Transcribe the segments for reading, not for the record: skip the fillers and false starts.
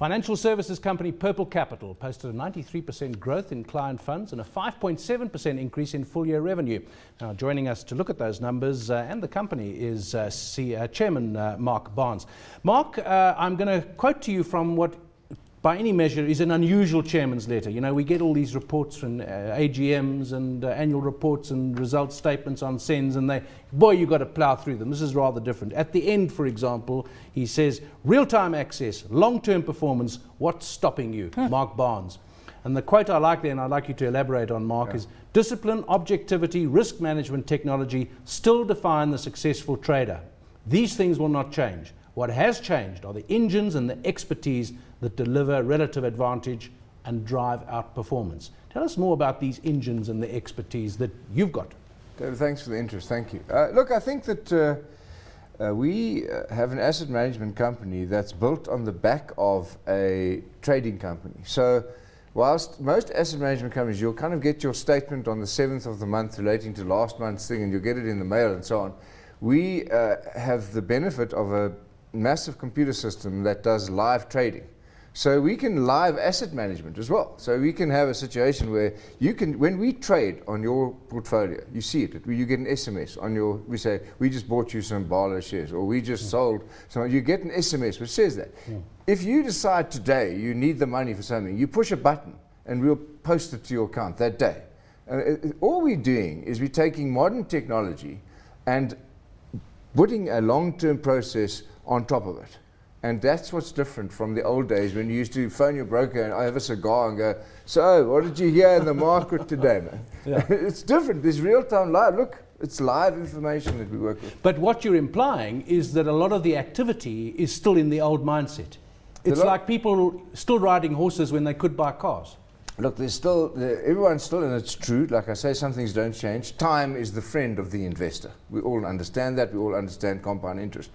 Financial services company Purple Capital posted a 93% growth in client funds and a 5.7% increase in full-year revenue. Now, joining us to look at those numbers and the company is Chairman Mark Barnes. Mark, I'm going to quote to you from what, by any measure, is an unusual chairman's letter. You know, we get all these reports from AGMs and annual reports and results statements on SENS, and boy, you've got to plough through them. This is rather different. At the end, for example, he says, real-time access, long-term performance, what's stopping you? Mark Barnes. And the quote I like there, and I'd like you to elaborate on, Mark, is discipline, objectivity, risk management technology still define the successful trader. These things will not change. What has changed are the engines and the expertise that deliver relative advantage and drive out performance. Tell us more about these engines and the expertise that you've got. David, thanks for the interest. Thank you. Look, I think that we have an asset management company that's built on the back of a trading company. So whilst most asset management companies, you'll kind of get your statement on the 7th of the month relating to last month's thing, and you'll get it in the mail and so on. We have the benefit of a massive computer system that does live trading. So we can live asset management as well. So we can have a situation where you can, when we trade on your portfolio, you see it, you get an SMS on your, we say, we just bought you some Barlow shares, or we just sold, so you get an SMS which says that. If you decide today you need the money for something, you push a button and we'll post it to your account that day. All we're doing is we're taking modern technology and putting a long-term process on top of it. And that's what's different from the old days when you used to phone your broker and have a cigar and go, so what did you hear in the market today, man? It's different. There's real-time live. Look, it's live information that we work with. But what you're implying is that a lot of the activity is still in the old mindset. It's like people still riding horses when they could buy cars. Look, there's still, everyone's still, and it's true, like I say, some things don't change. Time is the friend of the investor. We all understand that. We all understand compound interest.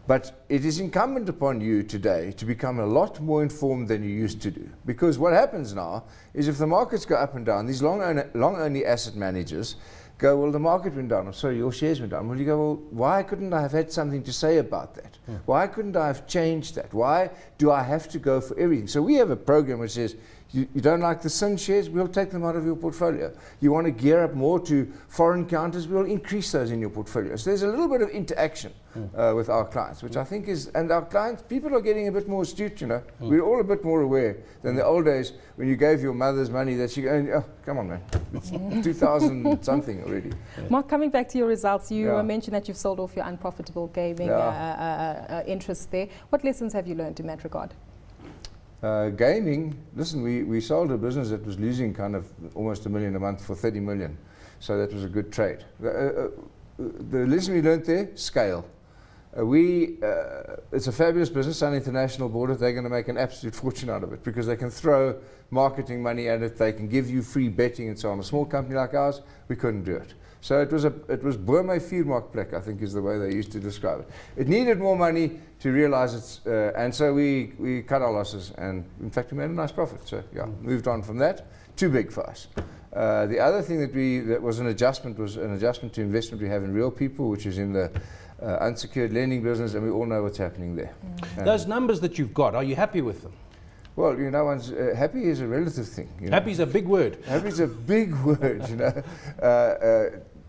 But it is incumbent upon you today to become a lot more informed than you used to do. Because what happens now is if the markets go up and down, these long-only asset managers go, well, the market went down. I'm sorry, your shares went down. Well, you go, well, why couldn't I have had something to say about that? Why couldn't I have changed that? Why do I have to go for everything? So we have a program which says, you don't like the SIN shares, we'll take them out of your portfolio. You want to gear up more to foreign counters, we'll increase those in your portfolio. So there's a little bit of interaction with our clients, which I think is, and our clients, people are getting a bit more astute, you know. We're all a bit more aware than the old days when you gave your mother's money that she go, oh, come on, man, it's 2000 something already. Mark, coming back to your results, you mentioned that you've sold off your unprofitable gaming interest there. What lessons have you learned in that regard? Gaming, listen, we sold a business that was losing kind of almost $1 million a month for 30 million. So that was a good trade. The lesson we learned there, scale. It's a fabulous business, Sun International bought it. They're going to make an absolute fortune out of it because they can throw marketing money at it. They can give you free betting and so on. A small company like ours, we couldn't do it. So it was Burma Viermarkplek, I think is the way they used to describe it. It needed more money to realize it's, and so we cut our losses, and in fact we made a nice profit. So moved on from that. Too big for us. The other thing that was an adjustment to investment we have in real people, which is in the unsecured lending business, and we all know what's happening there. Those numbers that you've got, are you happy with them? Well, you know, happy is a relative thing. Happy is a big word. Happy is a big word, you know.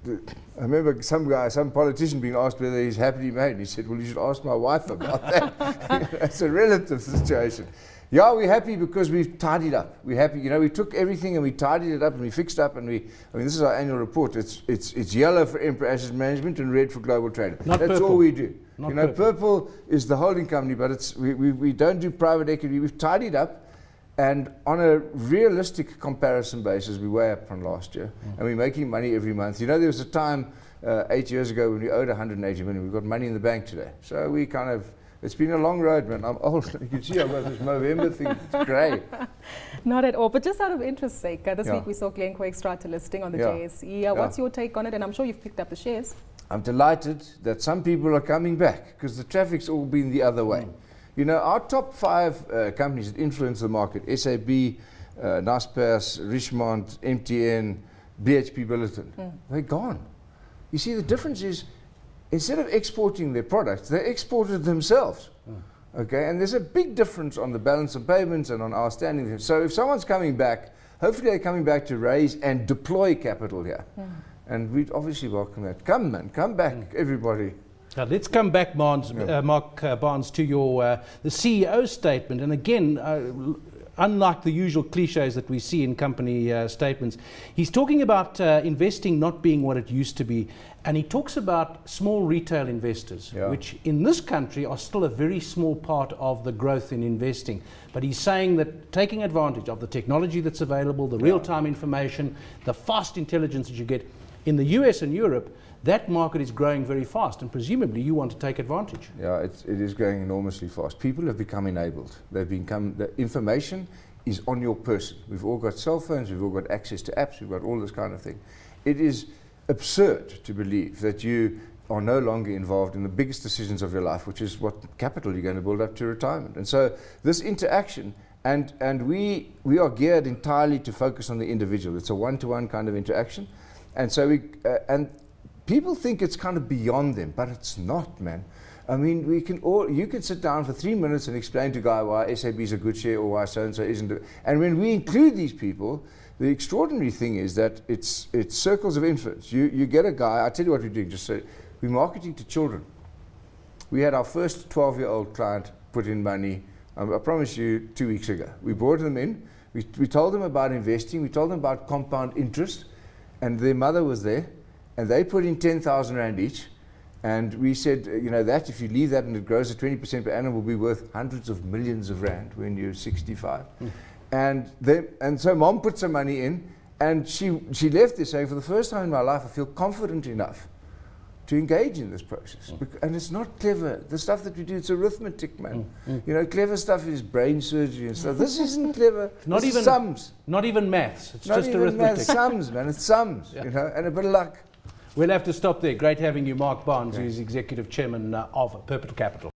I remember some politician being asked whether he's happily married. He said, well, you should ask my wife about that. It's a relative situation. Yeah, we're happy because we've tidied up. We're happy, you know, we took everything and we tidied it up and we fixed up and I mean, this is our annual report. It's yellow for Emperor Asset Management and red for Global Trader. Not That's purple. all we do. Not you know, purple. purple is the holding company, but we don't do private equity. We've tidied up. And on a realistic comparison basis, we're way up from last year, and we're making money every month. You know, there was a time 8 years ago when we owed 180 million. We've got money in the bank today. So we kind of, it's been a long road, man. I'm old. You can see I've got this Movember thing. It's grey. Not at all. But just out of interest sake, this week we saw Glencore Xstrata listing on the JSE. What's your take on it? And I'm sure you've picked up the shares. I'm delighted that some people are coming back because the traffic's all been the other way. You know, our top 5 companies that influence the market, SAB, Naspers, Richemont, MTN, BHP Billiton, they're gone. You see, the difference is, instead of exporting their products, they exported themselves. Okay, and there's a big difference on the balance of payments and on outstanding. So if someone's coming back, hopefully they're coming back to raise and deploy capital here. And we'd obviously welcome that. Come, man, come back, everybody. Now let's come back, Mark Barnes, to your the CEO statement. And again, unlike the usual cliches that we see in company statements, he's talking about investing not being what it used to be. And he talks about small retail investors, which in this country are still a very small part of the growth in investing. But he's saying that taking advantage of the technology that's available, the real-time information, the fast intelligence that you get in the US and Europe, that market is growing very fast, and presumably you want to take advantage. Yeah, it is growing enormously fast. People have become enabled. The information is on your person. We've all got cell phones, we've all got access to apps, we've got all this kind of thing. It is absurd to believe that you are no longer involved in the biggest decisions of your life, which is what capital you're going to build up to retirement. And so this interaction, and we are geared entirely to focus on the individual. It's a one-to-one kind of interaction. And so people think it's kind of beyond them, but it's not, man. I mean, you can sit down for 3 minutes and explain to a guy why SAB is a good share or why so-and-so isn't. And when we include these people, the extraordinary thing is that it's circles of influence. You get a guy, I'll tell you what we're doing, just so we're marketing to children. We had our first 12-year-old client put in money, I promise you, 2 weeks ago. We brought them in, we told them about investing, we told them about compound interest, and their mother was there, and they put in 10,000 Rand each, and we said, that if you leave that and it grows at 20% per annum, will be worth hundreds of millions of Rand when you're 65. And so mom put some money in, and she left there saying, for the first time in my life, I feel confident enough to engage in this process. And it's not clever. The stuff that we do, it's arithmetic, man. Clever stuff is brain surgery and stuff. This isn't clever. Not even sums. Not even maths. It's not just even arithmetic. Maths, sums, man. It's sums, and a bit of luck. We'll have to stop there. Great having you, Mark Barnes, who's Executive Chairman of Perpetual Capital.